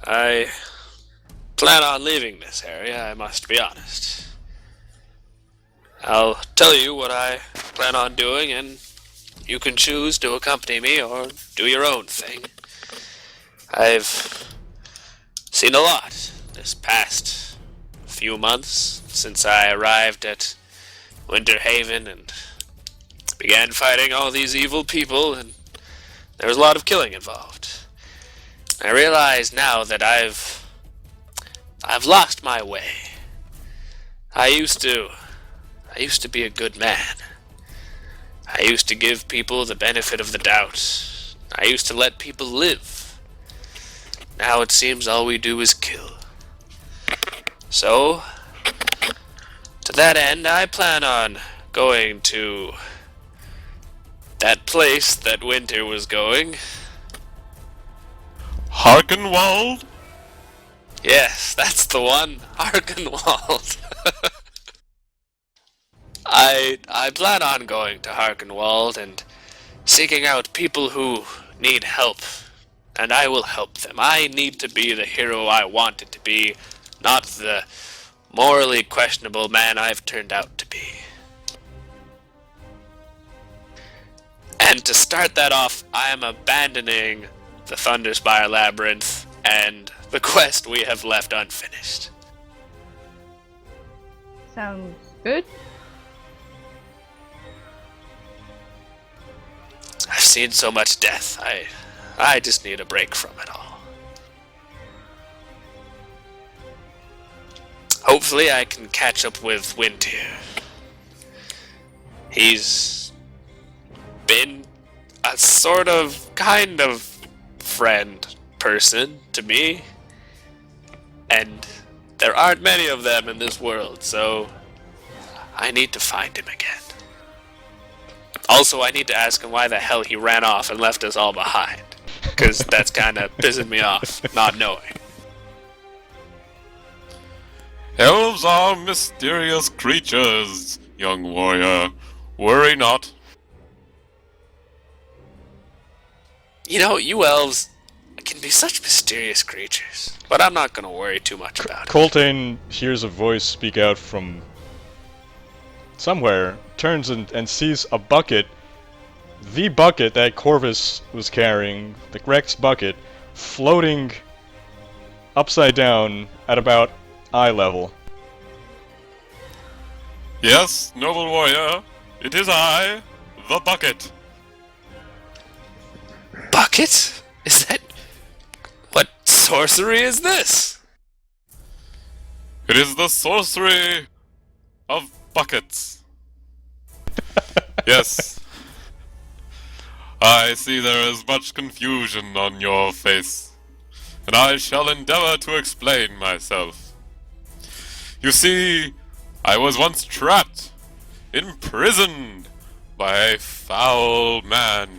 I plan on leaving this area, I must be honest. I'll tell you what I plan on doing, and you can choose to accompany me or do your own thing. I've seen a lot this past few months since I arrived at Winter Haven and began fighting all these evil people, and there was a lot of killing involved. I realize now that I've lost my way. I used to be a good man. I used to give people the benefit of the doubt. I used to let people live. Now it seems all we do is kill. So, to that end, I plan on going to that place that Winter was going. Harkenwald? Yes, that's the one. Harkenwald. I plan on going to Harkenwald and seeking out people who need help, and I will help them. I need to be the hero I wanted to be, not the morally questionable man I've turned out to be. And to start that off, I am abandoning the Thunderspire labyrinth and the quest we have left unfinished. Sounds good. I've seen so much death. I just need a break from it all. Hopefully I can catch up with Winter. He's been a sort of, kind of friend person to me. And there aren't many of them in this world, so I need to find him again. Also, I need to ask him why the hell he ran off and left us all behind. Because that's kind of pissing me off, not knowing. Elves are mysterious creatures, young warrior. Worry not. You know, you elves can be such mysterious creatures. But I'm not going to worry too much about it. Coltane hears a voice speak out from somewhere, turns and sees a bucket. The bucket that Corvus was carrying, the Rex bucket, floating upside down at about eye level. Yes, noble warrior, it is I, the bucket. Bucket? Is that... What sorcery is this? It is the sorcery of buckets. Yes. I see there is much confusion on your face, and I shall endeavor to explain myself. You see, I was once trapped, imprisoned by a foul man,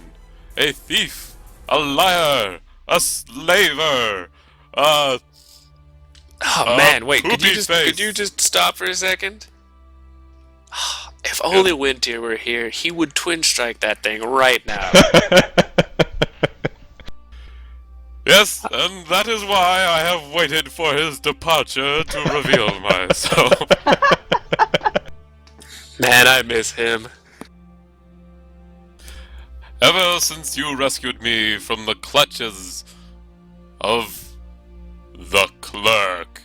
a thief, a liar, a slaver, Oh man, wait, could poopy-face. you just stop for a second? If only Winter were here, he would twin strike that thing right now. Yes, and that is why I have waited for his departure to reveal myself. Man, I miss him. Ever since you rescued me from the clutches of the clerk,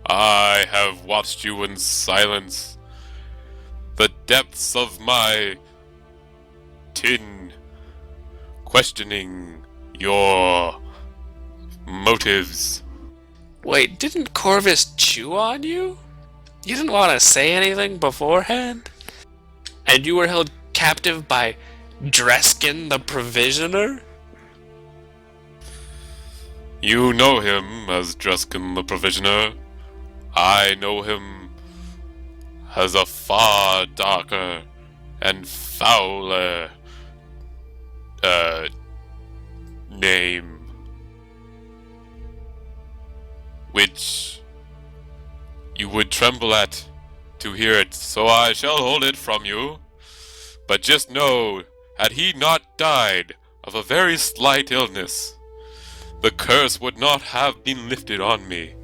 I have watched you in silence. The depths of my tin, questioning your motives. Wait, didn't Corvus chew on you? You didn't want to say anything beforehand? And you were held captive by Dreskin the Provisioner? You know him as Dreskin the Provisioner. I know him as a far darker and fouler name, which you would tremble at to hear it, so I shall hold it from you. But just know, had he not died of a very slight illness, the curse would not have been lifted on me.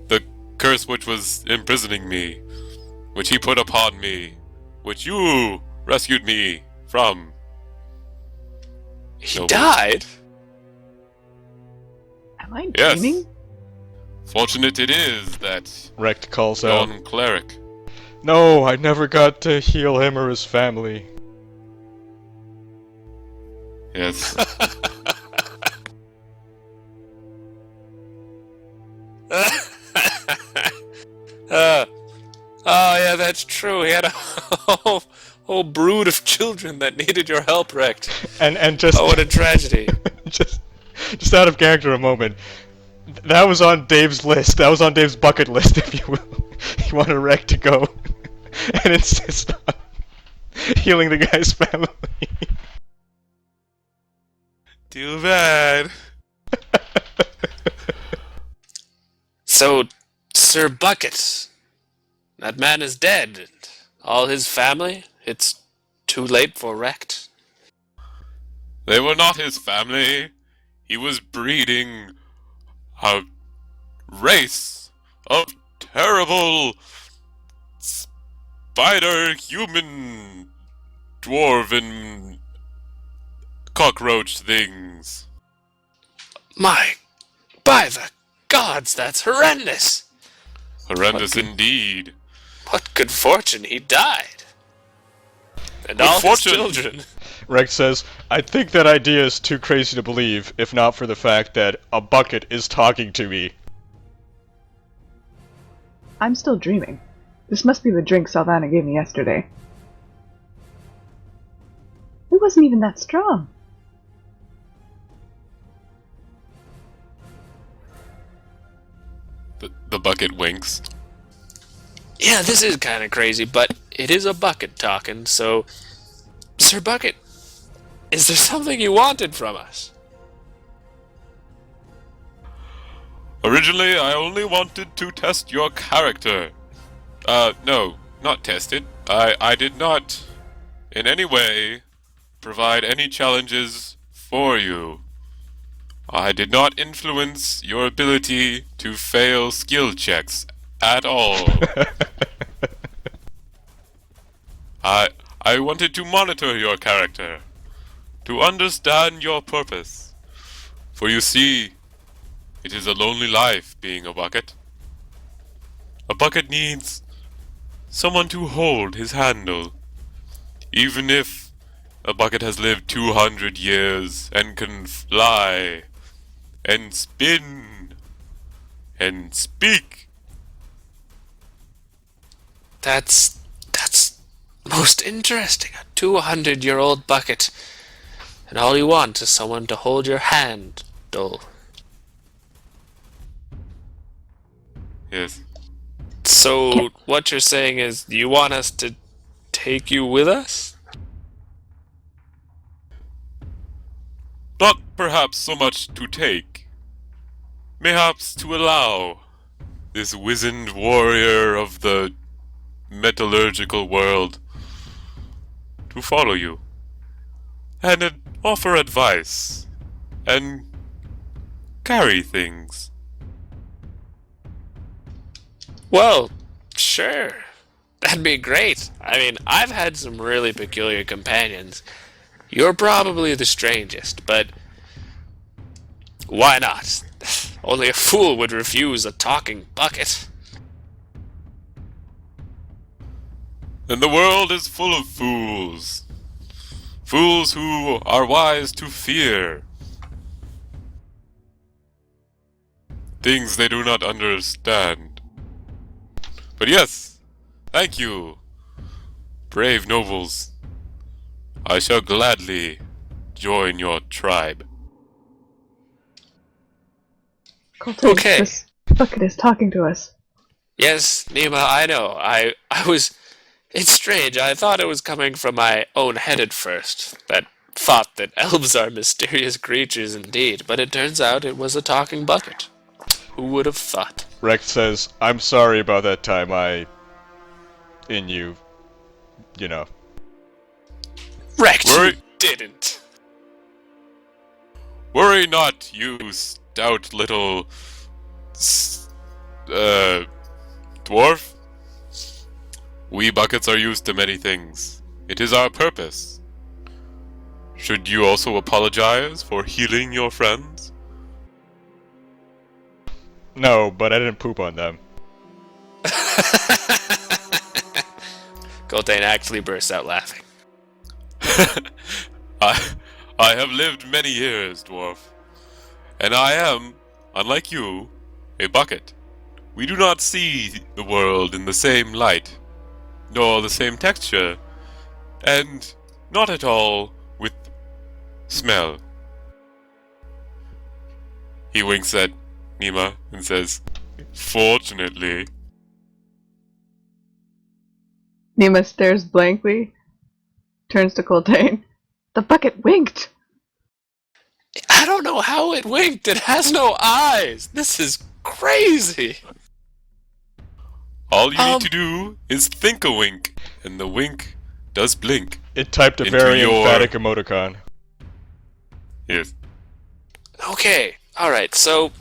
The curse which was imprisoning me, which he put upon me, which you rescued me from. He died? Am I Yes. dreaming? Fortunate it is that Rect calls out. non-cleric. No, I never got to heal him or his family. Yes. Oh yeah, that's true. He had a whole brood of children that needed your help, Rect. And just Oh, what a tragedy. just out of character a moment. That was on Dave's list. That was on Dave's bucket list, if you will. He wanted Rect to go and insist on healing the guy's family. Too bad. So, Sir Bucket, that man is dead. And all his family? It's too late for Rect. They were not his family. He was breeding a race of terrible spider human dwarven cockroach things. By the gods, that's horrendous. Horrendous indeed. What good fortune he died. And Good all fortune. his children. Rex says, I think that idea is too crazy to believe, if not for the fact that a bucket is talking to me. I'm still dreaming. This must be the drink Salvana gave me yesterday. It wasn't even that strong. The bucket winks. Yeah, this is kind of crazy, but it is a bucket talking, so... Sir Bucket, is there something you wanted from us? Originally, I only wanted to test your character. No, not test it. I did not, in any way, provide any challenges for you. I did not influence your ability to fail skill checks at all. I wanted to monitor your character, to understand your purpose. For you see, it is a lonely life being a bucket. A bucket needs someone to hold his handle. Even if a bucket has lived 200 years and can fly and spin and speak. That's most interesting. A 200-year-old bucket. And all you want is someone to hold your hand, Dole. Yes. So, what you're saying is you want us to take you with us? Not perhaps so much to take, mayhaps to allow this wizened warrior of the metallurgical world to follow you, and offer advice, and carry things. Well, sure. That'd be great. I mean, I've had some really peculiar companions. You're probably the strangest, but why not? Only a fool would refuse a talking bucket. And the world is full of fools. Fools who are wise to fear. Things they do not understand. But yes, thank you, brave nobles. I shall gladly join your tribe. Colton, Okay. this bucket is talking to us. Yes, Nima, I know. I was... It's strange. I thought it was coming from my own head at first. That thought that elves are mysterious creatures indeed. But it turns out it was a talking bucket. Who would have thought? Rex says, I'm sorry about that time you know. Wrecked, Worry- you didn't. Worry not, you out, little dwarf. We buckets are used to many things. It is our purpose. Should you also apologize for healing your friends? No, but I didn't poop on them. Coltane actually bursts out laughing. I have lived many years, dwarf, and I am, unlike you, a bucket. We do not see the world in the same light, nor the same texture, and not at all with smell. He winks at Nima and says, "Fortunately." Nima stares blankly, turns to Coltane. The bucket winked! I don't know how it winked. It has no eyes. This is crazy. All you need to do is think a wink, and the wink does blink. It typed a Into very your- emphatic emoticon. Yes. Okay. All right. So,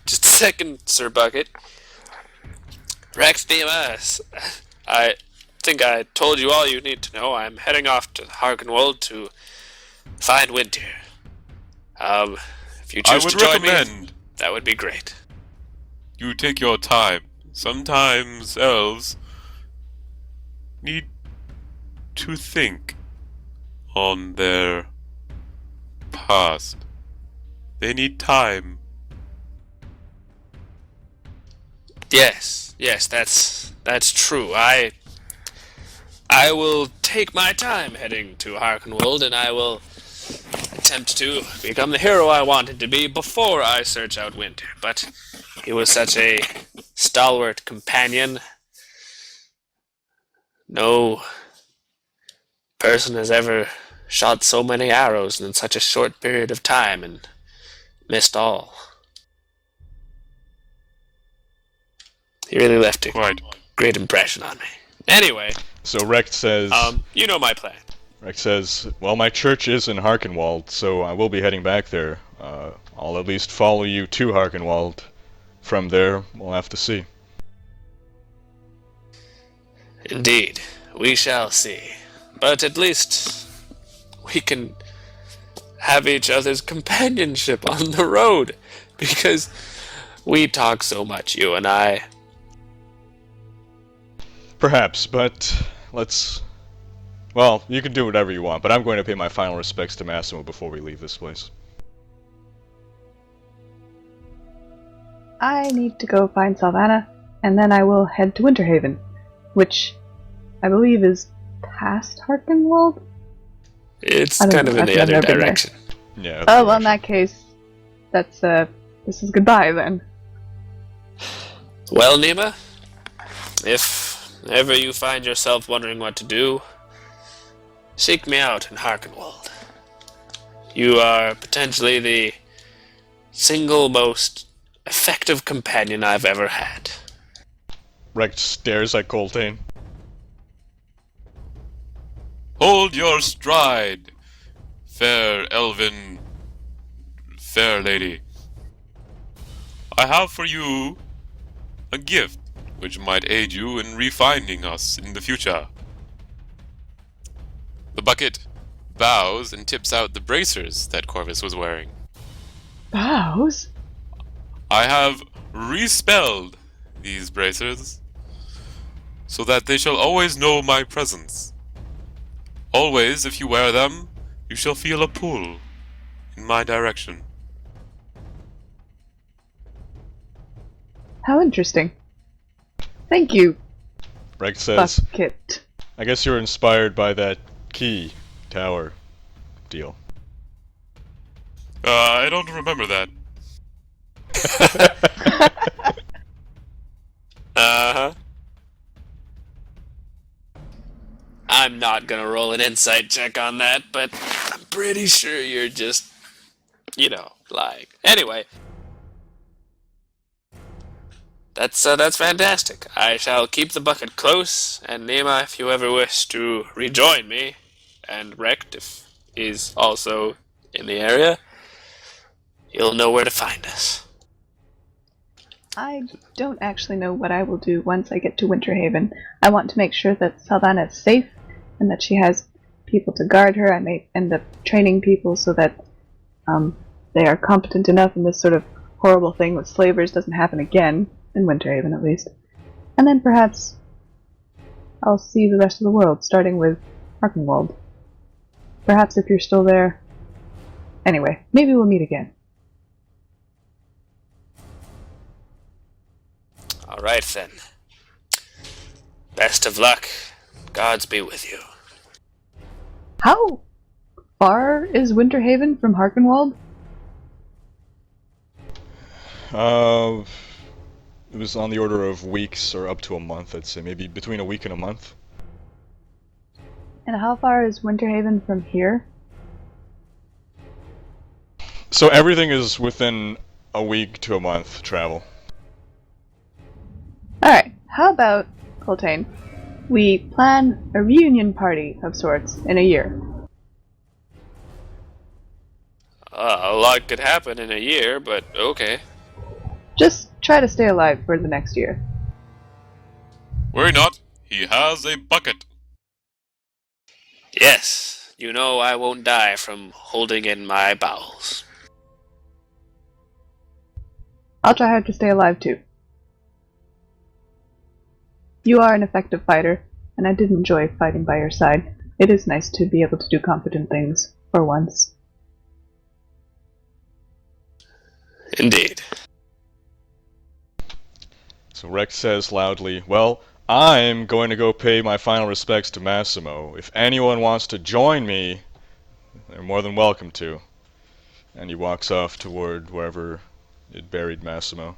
just a second, Sir Bucket. Rex DMS. I think I told you all you need to know. I'm heading off to Harkenwald to find Winter. If you I choose would to join recommend me, that would be great. you take your time. Sometimes elves need to think on their past. They need time. Yes, that's true. I will take my time heading to Harkenwald, and I will attempt to become the hero I wanted to be before I search out Winter. But he was such a stalwart companion. No person has ever shot so many arrows in such a short period of time and missed all. He really left a Quite. great impression on me. Anyway, So Rex says, you know my plan. Rex says, well, my church is in Harkenwald, so I will be heading back there. I'll at least follow you to Harkenwald. From there, we'll have to see. Indeed, we shall see. But at least we can have each other's companionship on the road, because we talk so much, you and I. Perhaps, but let's... Well, you can do whatever you want, but I'm going to pay my final respects to Massimo before we leave this place. I need to go find Salvanna, and then I will head to Winterhaven, which I believe is past Harkenwald? It's I don't kind of know, in the I've other never been there. direction. Yeah. Oh, well, in that case, that's, this is goodbye then. Well, Nima, if ever you find yourself wondering what to do, seek me out in Harkenwald. You are potentially the single most effective companion I've ever had. Rex stares at Coltane. Hold your stride, fair elven, fair lady. I have for you a gift which might aid you in refinding us in the future. The bucket bows and tips out the bracers that Corvus was wearing. Bows? I have respelled these bracers so that they shall always know my presence. Always, if you wear them, you shall feel a pull in my direction. How interesting. Thank you, Rex says, Bucket. I guess you're inspired by that key tower deal. I don't remember that. Uh-huh. I'm not gonna roll an insight check on that, but I'm pretty sure you're just, lying. Anyway. That's fantastic. I shall keep the bucket close, and Nima, if you ever wish to rejoin me, and Rect, if he's also in the area, you'll know where to find us. I don't actually know what I will do once I get to Winterhaven. I want to make sure that Saldana is safe and that she has people to guard her. I may end up training people so that they are competent enough and this sort of horrible thing with slavers doesn't happen again, in Winterhaven at least. And then perhaps I'll see the rest of the world, starting with Arkenwald. Perhaps if you're still there. Anyway, maybe we'll meet again. Alright then. Best of luck. Gods be with you. How far is Winterhaven from Harkenwald? It was on the order of weeks or up to a month, I'd say. Maybe between a week and a month. And how far is Winterhaven from here? So everything is within a week to a month travel. Alright, how about, Coltane, we plan a reunion party of sorts in a year. A lot could happen in a year, but okay. Just try to stay alive for the next year. Worry not, he has a bucket. Yes, you know I won't die from holding in my bowels. I'll try hard to stay alive too. You are an effective fighter, and I did enjoy fighting by your side. It is nice to be able to do competent things, for once. Indeed. So Rex says loudly, well, I'm going to go pay my final respects to Massimo. If anyone wants to join me, they're more than welcome to. And he walks off toward wherever it buried Massimo.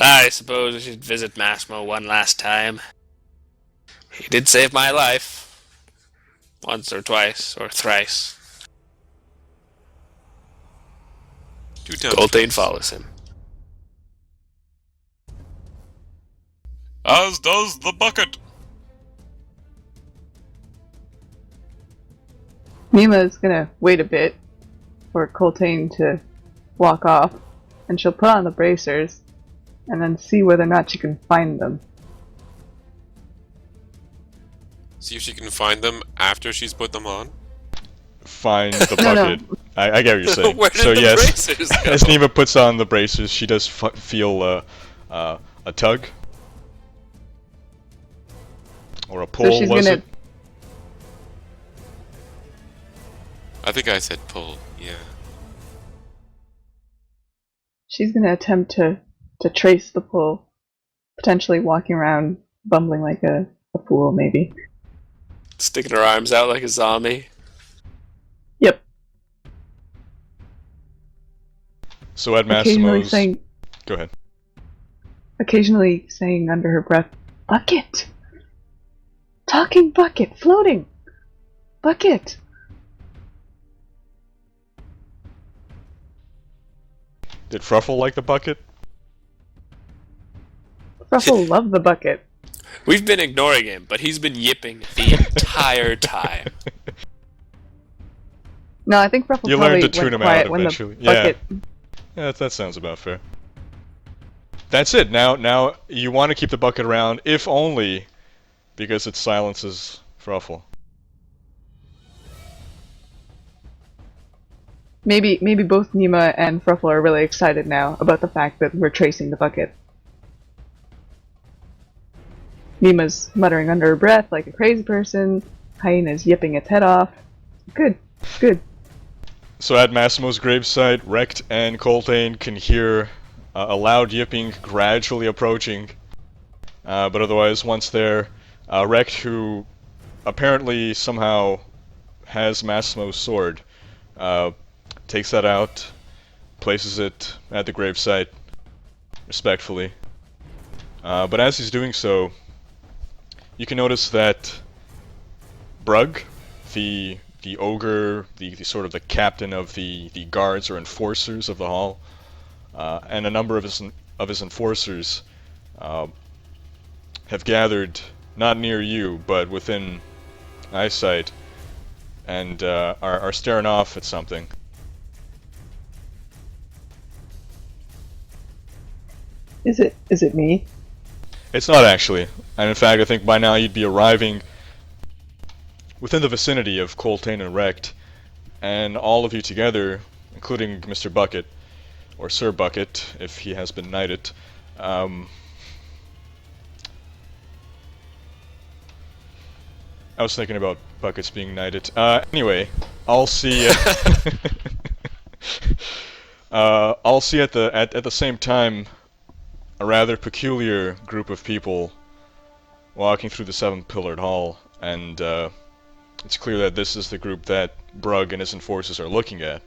I suppose we should visit Massimo one last time. He did save my life. Once or twice, or thrice. 2 times. Coltane follows him. As does the bucket. Nima is gonna wait a bit for Coltane to walk off, and she'll put on the bracers, and then see whether or not she can find them. See if she can find them after she's put them on. Find the No, bucket. I get what you're saying. Where did so the yes, bracers go? as Nima puts on the braces, she does feel a tug. Or a pull, So she's was gonna it? I think I said pull, yeah. She's gonna attempt to trace the pull, potentially walking around bumbling like a fool, maybe. Sticking her arms out like a zombie. Yep. So at Occasionally Massimo's... saying, Go ahead. occasionally saying under her breath, "Bucket! Talking bucket! Floating! Bucket!" Did Fruffle like the bucket? Ruffle loved the bucket. We've been ignoring him, but he's been yipping the entire time. No, I think Ruffle You probably learned to tune went him quiet out when eventually. the bucket... Yeah, that sounds about fair. That's it. Now you want to keep the bucket around, if only because it silences Fruffle. Maybe both Nima and Fruffle are really excited now about the fact that we're tracing the bucket. Nima's muttering under her breath like a crazy person. Hyena's yipping its head off. Good, good. So at Massimo's gravesite, Rekt and Coltane can hear a loud yipping gradually approaching. But otherwise, once there, Rekt, who apparently somehow has Massimo's sword, takes that out, places it at the gravesite, respectfully. But as he's doing so, you can notice that Brug, the ogre, the sort of the captain of the guards or enforcers of the hall, and a number of his enforcers have gathered not near you, but within eyesight, and are staring off at something. Is it me? It's not actually. And in fact, I think by now you'd be arriving within the vicinity of Coltane and Rect, and all of you together, including Mr. Bucket, or Sir Bucket, if he has been knighted, I was thinking about Buckets being knighted. Anyway, I'll see. I'll see at the same time a rather peculiar group of people walking through the seven-pillared hall, and it's clear that this is the group that Brug and his enforcers are looking at.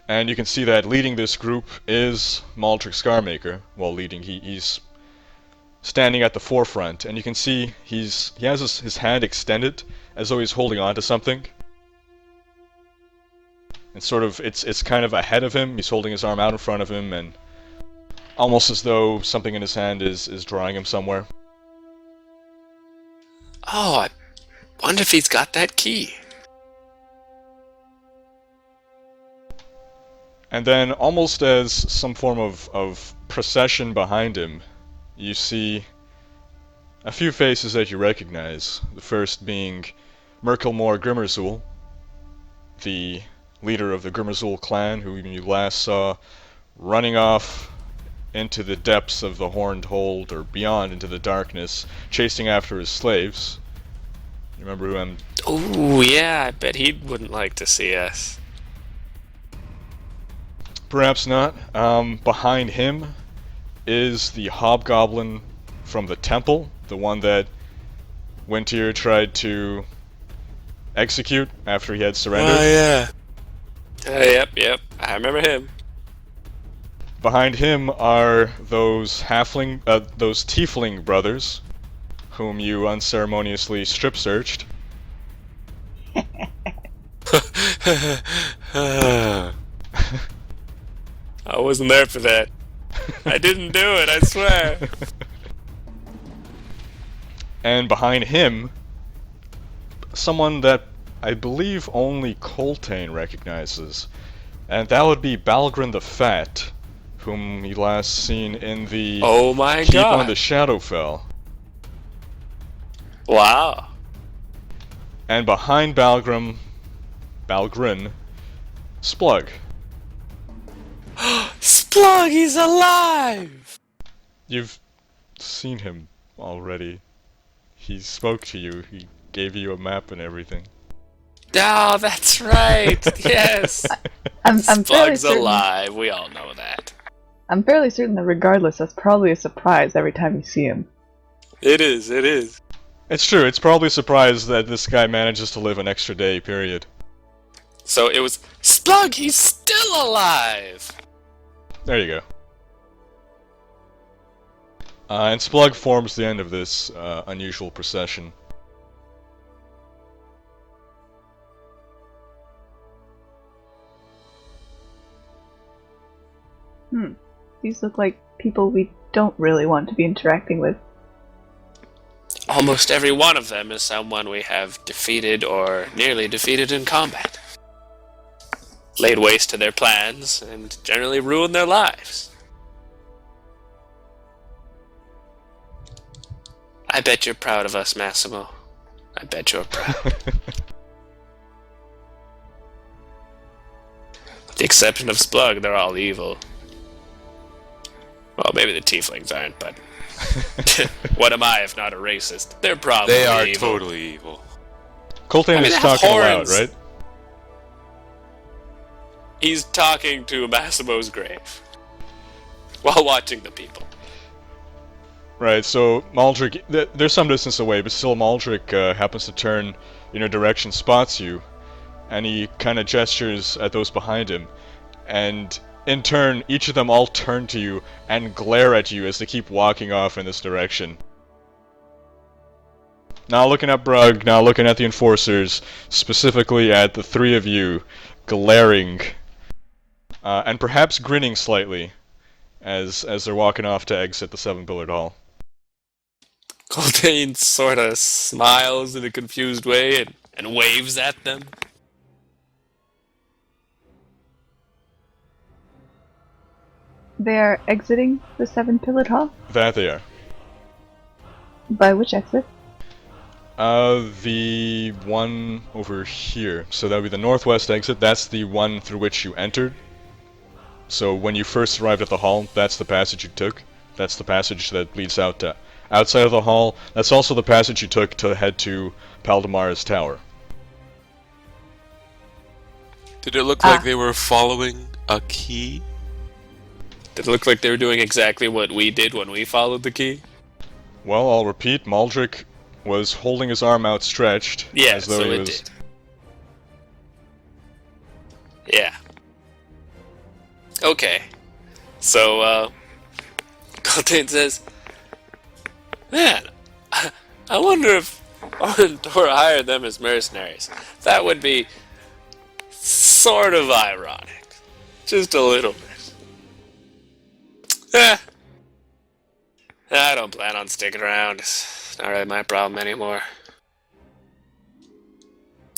And you can see that leading this group is Maldrick Scarmaker. Well, leading, he's standing at the forefront, and you can see he has his hand extended as though he's holding on to something. And sort of, it's kind of ahead of him. He's holding his arm out in front of him, and almost as though something in his hand is drawing him somewhere. Oh, I wonder if he's got that key. And then, almost as some form of procession behind him, you see a few faces that you recognize. The first being Merkelmore Grimmerzul, the leader of the Grimmerzul clan, who you last saw running off into the depths of the Horned Hold, or beyond into the darkness, chasing after his slaves. You remember who I'm... Oh, yeah, I bet he wouldn't like to see us. Perhaps not. Behind him is the hobgoblin from the temple, the one that Wintier tried to execute after he had surrendered. Oh, yeah. Yep, I remember him. Behind him are those tiefling brothers, whom you unceremoniously strip-searched. I wasn't there for that. I didn't do it, I swear. And behind him, someone that I believe only Coltane recognizes, and that would be Balgrin the Fat, whom you last seen in the Oh my keep god. on the Shadowfell. Wow. And behind Balgrin, Splug. Splug, he's alive! You've seen him already. He spoke to you, he gave you a map and everything. Oh, that's right. Yes. I'm fairly Splug's certain. alive. We all know that. I'm fairly certain that regardless, that's probably a surprise every time you see him. It is. It's true, it's probably a surprise that this guy manages to live an extra day, period. So it was Splug, he's still alive! There you go. And Splug forms the end of this unusual procession. These look like people we don't really want to be interacting with. Almost every one of them is someone we have defeated or nearly defeated in combat. Laid waste to their plans, and generally ruined their lives. I bet you're proud of us, Massimo. I bet you're proud. With the exception of Splug, they're all evil. Well, maybe the tieflings aren't, but... what am I if not a racist? They're probably They are evil. totally evil. Coltane I mean, is they have talking aloud, horns. right? He's talking to Massimo's grave. While watching the people. Right, so Maldrick, there's some distance away, but still Maldrick happens to turn in your direction, spots you, and he kind of gestures at those behind him, and in turn, each of them all turn to you and glare at you as they keep walking off in this direction. Now looking at Brug, now looking at the enforcers, specifically at the three of you, glaring, and perhaps grinning slightly, as they're walking off to exit the seven-pillared hall. Coltane sort of smiles in a confused way and waves at them. They are exiting the seven-pillared hall? That they are. By which exit? The one over here. So that would be the northwest exit. That's the one through which you entered. So when you first arrived at the hall, that's the passage you took. That's the passage that leads out to outside of the hall. That's also the passage you took to head to Paldemar's tower. Did it look like they were following a key? Did it look like they were doing exactly what we did when we followed the key? Well, I'll repeat, Maldrick was holding his arm outstretched. Yeah, as though so he it was... did. Yeah. Okay. So, Coltain says, man, I wonder if Orndor hired them as mercenaries. That would be sort of ironic. Just a little bit. I don't plan on sticking around. It's not really my problem anymore.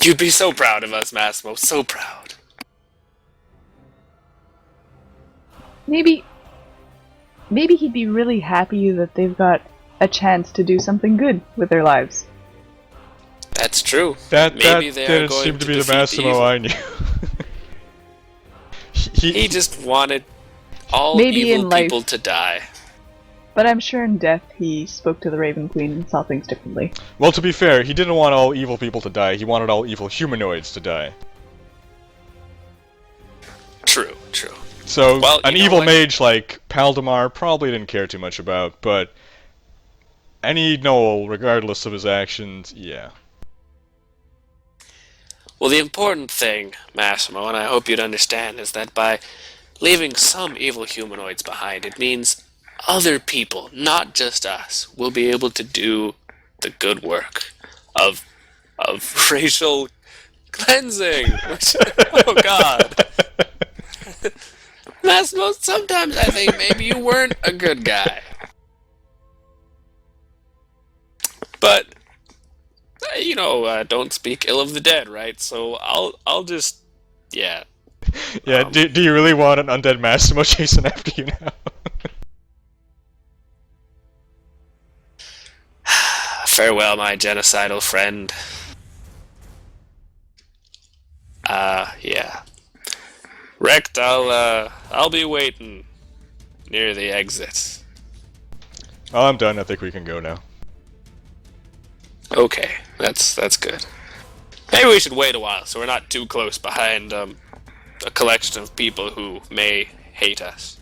You'd be so proud of us, Massimo. So proud. Maybe he'd be really happy that they've got a chance to do something good with their lives. That's true. That Maybe they are didn't going seem to be the defeat Massimo evil. I knew. He just wanted all Maybe evil in life. people to die. But I'm sure in death he spoke to the Raven Queen and saw things differently. Well, to be fair, he didn't want all evil people to die. He wanted all evil humanoids to die. True, true. So, Well, an you know evil what? mage like Paldemar probably didn't care too much about, but any Gnoll, regardless of his actions, yeah. Well, the important thing, Massimo, and I hope you'd understand, is that by leaving some evil humanoids behind, it means other people, not just us, will be able to do the good work of racial cleansing. Which, oh God. Massimo, sometimes I think maybe you weren't a good guy. But don't speak ill of the dead, right? So I'll just, yeah. Yeah, do you really want an undead Massimo chasing after you now? Farewell, my genocidal friend. Yeah. Rect, I'll be waiting near the exit. Oh, I'm done. I think we can go now. Okay, that's good. Maybe we should wait a while so we're not too close behind a collection of people who may hate us.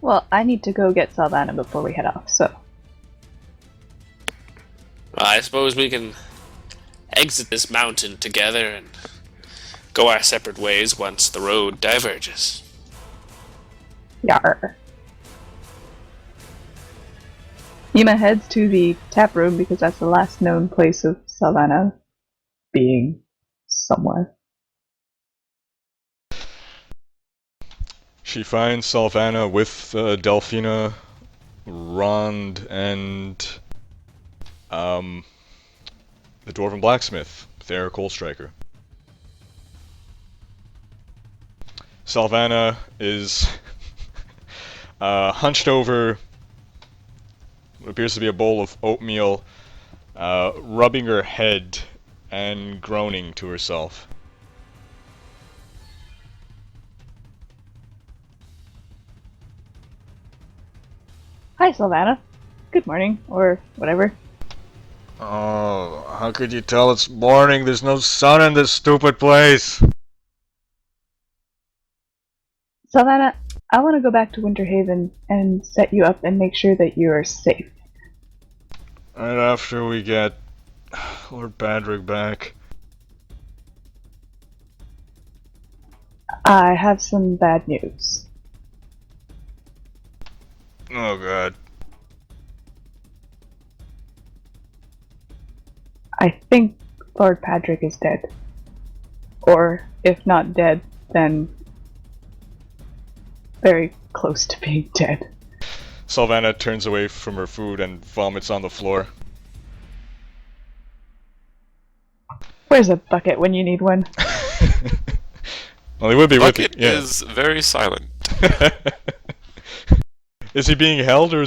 Well, I need to go get Salvana before we head off, so... I suppose we can exit this mountain together and go our separate ways once the road diverges. Yarr. Yuma heads to the tap room because that's the last known place of Salvana being somewhere. She finds Salvana with Delphina, Rond, and the Dwarven Blacksmith, Thayer Coalstriker. Salvana is hunched over what appears to be a bowl of oatmeal, rubbing her head and groaning to herself. Hi, Salvana. Good morning, or whatever. Oh, how could you tell it's morning? There's no sun in this stupid place. Salvana, I want to go back to Winterhaven and set you up and make sure that you are safe. Right after we get Lord Badrick back. I have some bad news. Oh god. I think Lord Padrick is dead. Or, if not dead, then very close to being dead. Salvana turns away from her food and vomits on the floor. Where's a bucket when you need one? Well, he would be with you. Bucket Yeah. is very silent. Is he being held or